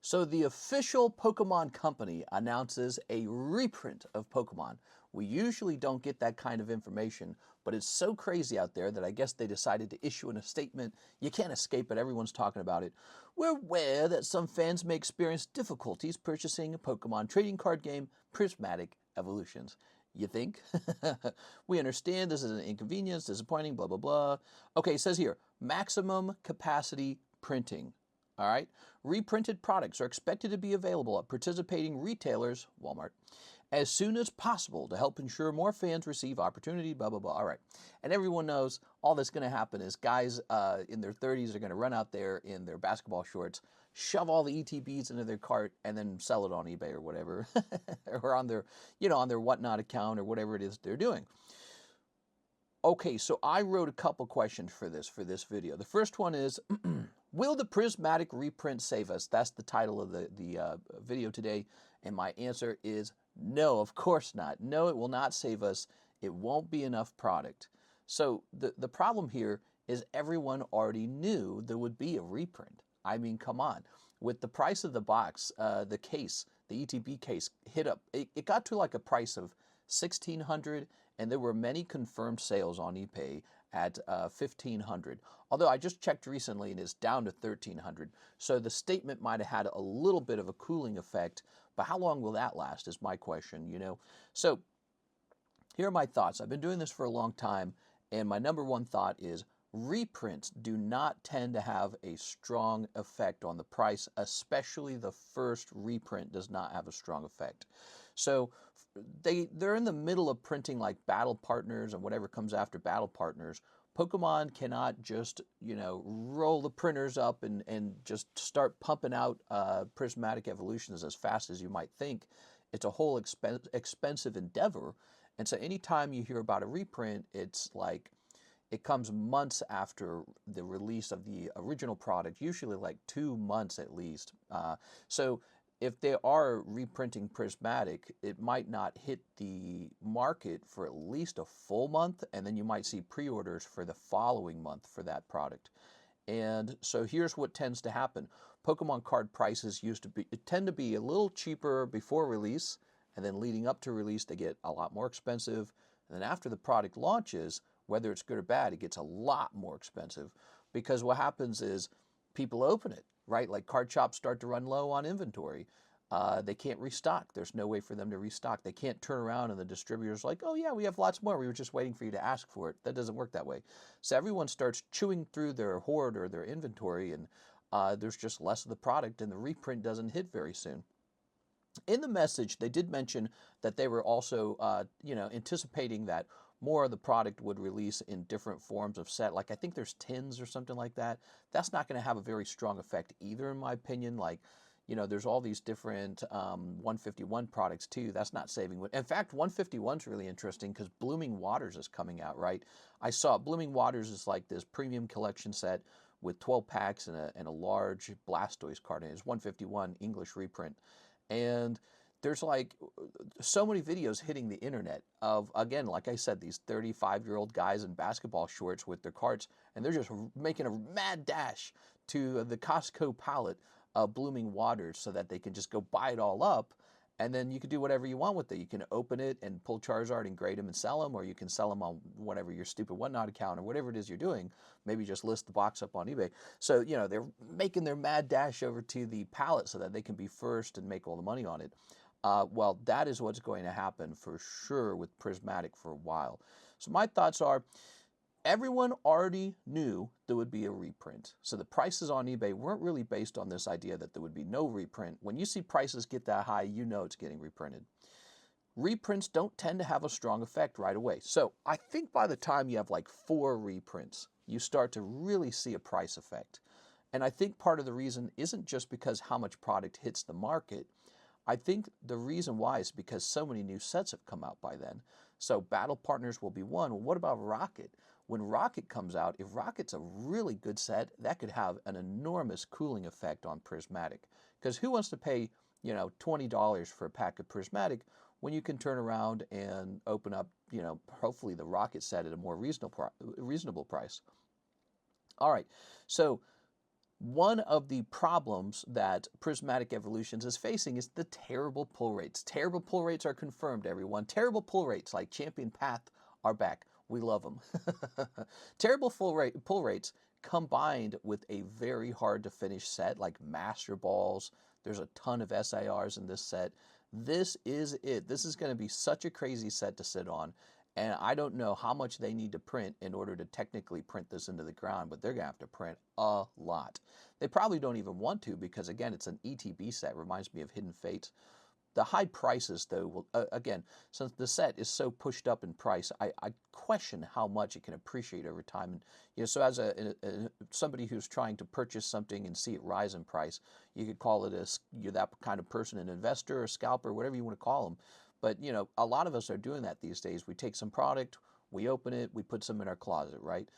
So the official Pokemon company announces a reprint of Pokemon. We usually don't get that kind of information, but it's so crazy out there that I guess they decided to issue a statement. You can't escape it. Everyone's talking about it. We're aware that some fans may experience difficulties purchasing a Pokemon trading card game, Prismatic Evolutions. You think? We understand this is an inconvenience, disappointing, blah, blah, blah. Okay, it says here, maximum capacity printing. All right. Reprinted products are expected to be available at participating retailers, Walmart, as soon as possible to help ensure more fans receive opportunity, blah, blah, blah. All right. And everyone knows all that's going to happen is guys in their 30s are going to run out there in their basketball shorts, shove all the ETBs into their cart, and then sell it on eBay or whatever, or on their, on their whatnot account or whatever it is they're doing. Okay, so I wrote a couple questions for this video. The first one is, will the Prismatic reprint save us? That's the title of the video today, and my answer is no, of course not. No, it will not save us. It won't be enough product. So the problem here is everyone already knew there would be a reprint. I mean, come on. With the price of the box, the case, the ETB case, hit up. It got to like a price of $1,600, and there were many confirmed sales on eBay at $1,500. Although I just checked recently and it's down to $1,300. So the statement might have had a little bit of a cooling effect, but how long will that last is my question, So here are my thoughts. I've been doing this for a long time, and my number one thought is reprints do not tend to have a strong effect on the price, especially the first reprint does not have a strong effect. So they're in the middle of printing like battle partners and whatever comes after battle partners. Pokemon cannot just, roll the printers up and just start pumping out Prismatic Evolutions as fast as you might think. It's a whole expensive endeavor. And so anytime you hear about a reprint, it's like, it comes months after the release of the original product, usually like 2 months at least. So if they are reprinting Prismatic, it might not hit the market for at least a full month, and then you might see pre-orders for the following month for that product. And so here's what tends to happen. Pokemon card prices tend to be a little cheaper before release, and then leading up to release, they get a lot more expensive. And then after the product launches, whether it's good or bad, it gets a lot more expensive because what happens is people open it, right? Like card shops start to run low on inventory. They can't restock. There's no way for them to restock. They can't turn around and the distributor's like, oh yeah, we have lots more. We were just waiting for you to ask for it. That doesn't work that way. So everyone starts chewing through their hoard or their inventory, and there's just less of the product, and the reprint doesn't hit very soon. In the message, they did mention that they were also, anticipating that more of the product would release in different forms of set. Like I think there's tins or something like that. That's not going to have a very strong effect either, in my opinion. Like, there's all these different 151 products too. That's not saving. In fact, 151 is really interesting because Blooming Waters is coming out, right? I saw Blooming Waters is like this premium collection set with 12 packs and a large Blastoise card. And it's 151 English reprint. And there's like so many videos hitting the internet of, again, like I said, these 35-year-old guys in basketball shorts with their carts, and they're just making a mad dash to the Costco pallet of Blooming Waters so that they can just go buy it all up, and then you can do whatever you want with it. You can open it and pull Charizard and grade them and sell them, or you can sell them on whatever your stupid whatnot account or whatever it is you're doing. Maybe just list the box up on eBay. So, they're making their mad dash over to the pallet so that they can be first and make all the money on it. Well, that is what's going to happen for sure with Prismatic for a while. So my thoughts are, everyone already knew there would be a reprint. So the prices on eBay weren't really based on this idea that there would be no reprint. When you see prices get that high, you know it's getting reprinted. Reprints don't tend to have a strong effect right away. So I think by the time you have like 4 reprints, you start to really see a price effect. And I think part of the reason isn't just because how much product hits the market. I think the reason why is because so many new sets have come out by then. So Battle Partners will be one. Well, what about Rocket? When Rocket comes out, if Rocket's a really good set, that could have an enormous cooling effect on Prismatic. Because who wants to pay, $20 for a pack of Prismatic when you can turn around and open up, hopefully the Rocket set at a more reasonable price? All right, so One of the problems that Prismatic Evolutions is facing is the terrible pull rates. Terrible pull rates are confirmed, everyone. Terrible pull rates like Champion Path are back. We love them. Terrible pull rates combined with a very hard to finish set like Master Balls. There's a ton of SIRs in this set. This is it. This is going to be such a crazy set to sit on. And I don't know how much they need to print in order to technically print this into the ground, but they're going to have to print a lot. They probably don't even want to because, again, it's an ETB set. Reminds me of Hidden Fates. The high prices, though, will, again, since the set is so pushed up in price, I question how much it can appreciate over time. And so as somebody who's trying to purchase something and see it rise in price, you could call it you're that kind of person, an investor, a scalper, whatever you want to call them. But, a lot of us are doing that these days. We take some product, we open it, we put some in our closet, right?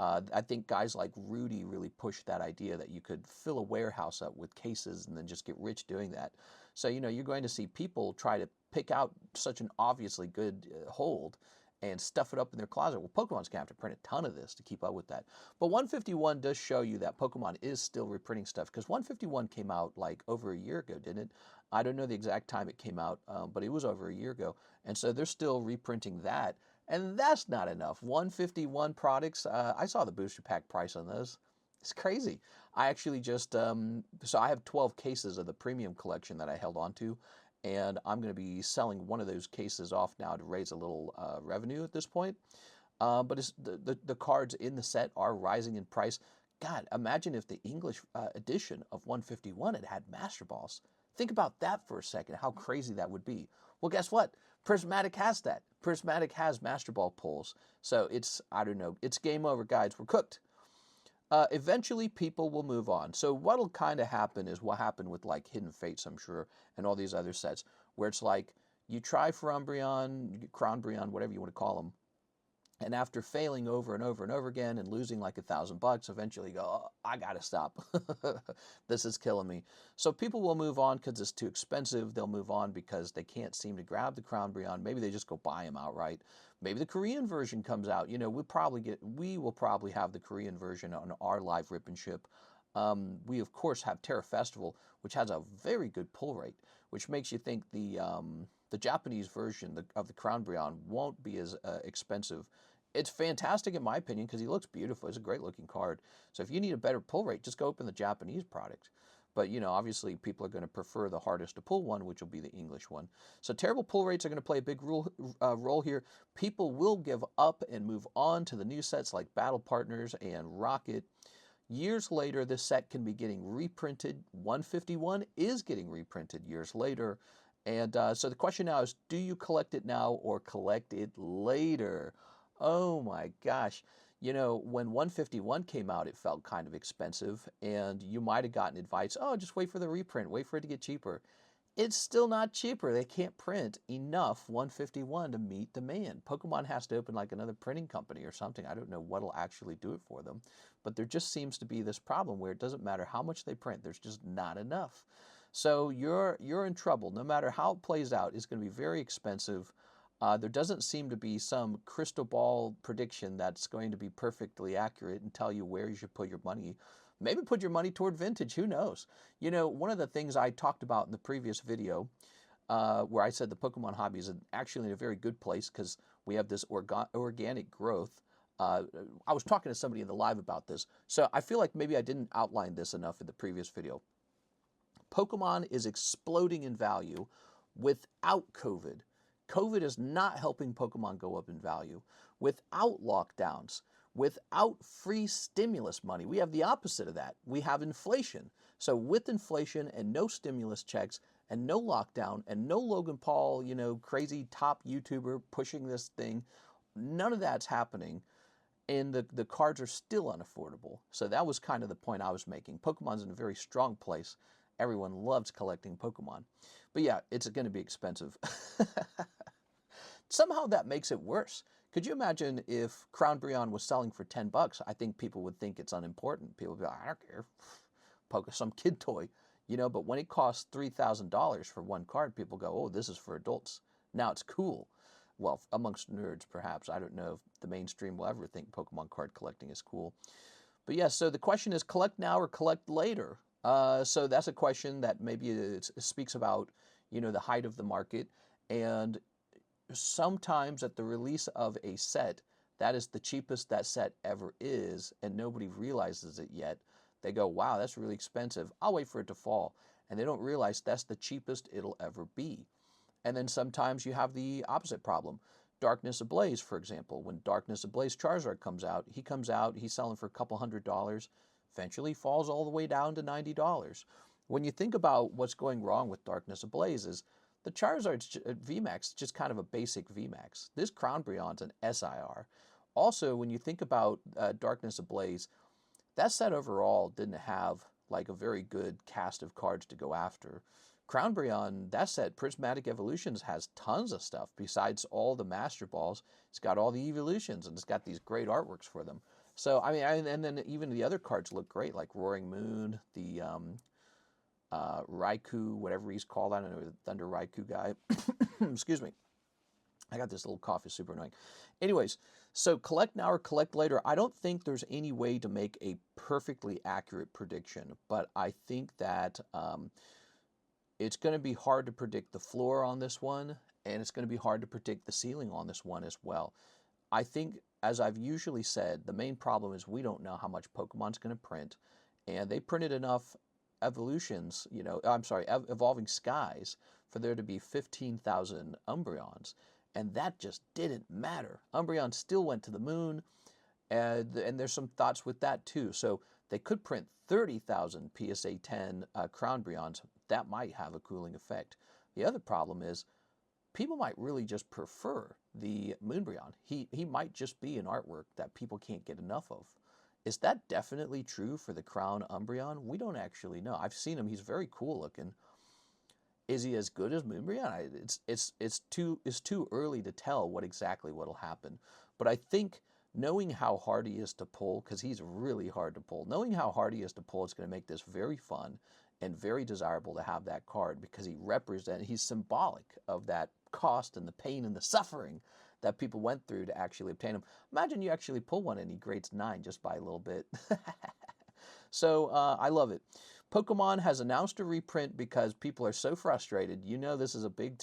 I think guys like Rudy really pushed that idea that you could fill a warehouse up with cases and then just get rich doing that. So, you're going to see people try to pick out such an obviously good hold and stuff it up in their closet. Well, Pokemon's going to have to print a ton of this to keep up with that. But 151 does show you that Pokemon is still reprinting stuff because 151 came out like over a year ago, didn't it? I don't know the exact time it came out, but it was over a year ago. And so they're still reprinting that. And that's not enough. 151 products, I saw the booster pack price on those. It's crazy. I actually just, so I have 12 cases of the premium collection that I held on to. And I'm going to be selling one of those cases off now to raise a little revenue at this point. But it's, the cards in the set are rising in price. God, imagine if the English edition of 151 had Master Balls. Think about that for a second, how crazy that would be. Well, guess what? Prismatic has that. Prismatic has Master Ball pulls. So it's, I don't know, it's game over, guys. We're cooked. Eventually, people will move on. So what'll kind of happen is what happened with like Hidden Fates, I'm sure, and all these other sets, where it's like you try for Umbreon, Crownbreon, whatever you want to call them, and after failing over and over and over again and losing like $1,000, eventually you go, oh, I gotta stop. This is killing me. So people will move on because it's too expensive. They'll move on because they can't seem to grab the Crownbreon. Maybe they just go buy them outright. Maybe the Korean version comes out. We will probably have the Korean version on our live rip and ship. We of course have Terra Festival, which has a very good pull rate, which makes you think the Japanese version of the Crownbreon won't be as expensive. It's fantastic in my opinion because he looks beautiful. It's a great looking card. So if you need a better pull rate, just go open the Japanese product. But, obviously people are going to prefer the hardest to pull one, which will be the English one. So terrible pull rates are going to play a big role here. People will give up and move on to the new sets like Battle Partners and Rocket. Years later, this set can be getting reprinted. 151 is getting reprinted years later. And so the question now is, do you collect it now or collect it later? Oh my gosh. When 151 came out, it felt kind of expensive, and you might have gotten advice, oh, just wait for the reprint, wait for it to get cheaper. It's still not cheaper. They can't print enough 151 to meet demand. Pokemon has to open like another printing company or something. I don't know what'll actually do it for them, but there just seems to be this problem where it doesn't matter how much they print, there's just not enough. So you're in trouble. No matter how it plays out, it's going to be very expensive. There doesn't seem to be some crystal ball prediction that's going to be perfectly accurate and tell you where you should put your money. Maybe put your money toward vintage. Who knows? One of the things I talked about in the previous video where I said the Pokemon hobby is actually in a very good place because we have this organic growth. I was talking to somebody in the live about this, so I feel like maybe I didn't outline this enough in the previous video. Pokemon is exploding in value without COVID. COVID is not helping Pokemon go up in value. Without lockdowns, without free stimulus money, we have the opposite of that. We have inflation. So with inflation and no stimulus checks and no lockdown and no Logan Paul, crazy top YouTuber pushing this thing, none of that's happening. And the cards are still unaffordable. So that was kind of the point I was making. Pokemon's in a very strong place. Everyone loves collecting Pokemon. But yeah, it's going to be expensive. Somehow that makes it worse. Could you imagine if Crownbreon was selling for $10? I think people would think it's unimportant. People would be like, I don't care. Some kid toy. But when it costs $3,000 for one card, people go, oh, this is for adults. Now it's cool. Well, amongst nerds, perhaps. I don't know if the mainstream will ever think Pokemon card collecting is cool. But yeah, so the question is collect now or collect later? So that's a question that maybe it speaks about, the height of the market. And sometimes at the release of a set, that is the cheapest that set ever is, and nobody realizes it yet. They go, wow, that's really expensive. I'll wait for it to fall. And they don't realize that's the cheapest it'll ever be. And then sometimes you have the opposite problem. Darkness Ablaze, for example. When Darkness Ablaze Charizard comes out, he's selling for a couple $100, eventually falls all the way down to $90. When you think about what's going wrong with Darkness Ablaze is the Charizard's VMAX is just kind of a basic VMAX. This Crownbreon's an SIR. Also, when you think about Darkness Ablaze, that set overall didn't have like a very good cast of cards to go after. Crownbreon, that set, Prismatic Evolutions, has tons of stuff besides all the Master Balls. It's got all the evolutions, and it's got these great artworks for them. So, I mean, and then even the other cards look great, like Roaring Moon, the Raikou, whatever he's called. I don't know, the Thunder Raikou guy. Excuse me. I got this little cough, it's super annoying. Anyways, so collect now or collect later. I don't think there's any way to make a perfectly accurate prediction, but I think that it's going to be hard to predict the floor on this one, and it's going to be hard to predict the ceiling on this one as well. I think, as I've usually said, the main problem is we don't know how much Pokemon's going to print, and they printed enough evolutions, evolving skies for there to be 15,000 Umbreons, and that just didn't matter. Umbreon still went to the moon, and there's some thoughts with that too. So they could print 30,000 PSA 10 Crownbreons. That might have a cooling effect. The other problem is people might really just prefer the Moonbreon. He might just be an artwork that people can't get enough of. Is that definitely true for the Crown Umbreon? We don't actually know. I've seen him. He's very cool looking. Is he as good as Moonbreon? It's too early to tell what exactly what'll happen. But I think knowing how hard he is to pull, because he's really hard to pull, knowing how hard he is to pull is going to make this very fun and very desirable to have that card, because he's symbolic of that cost and the pain and the suffering that people went through to actually obtain him. Imagine you actually pull one and he grades 9 just by a little bit. So I love it. Pokemon has announced a reprint because people are so frustrated. This is a big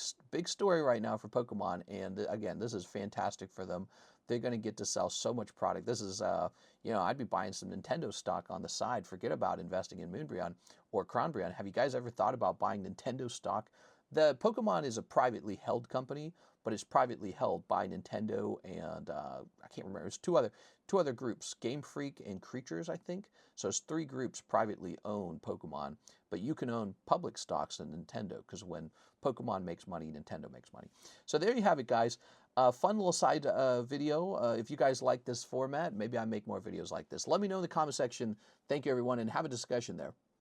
story right now for Pokemon, and again, this is fantastic for them. They're going to get to sell so much product. This is, I'd be buying some Nintendo stock on the side. Forget about investing in Moonbreon or Crownbreon. Have you guys ever thought about buying Nintendo stock? The Pokemon is a privately held company, but it's privately held by Nintendo and I can't remember. It's two other groups, Game Freak and Creatures, I think. So it's 3 groups privately own Pokemon, but you can own public stocks in Nintendo, because when Pokemon makes money, Nintendo makes money. So there you have it, guys. Fun little side video. If you guys like this format, maybe I make more videos like this. Let me know in the comment section. Thank you, everyone, and have a discussion there.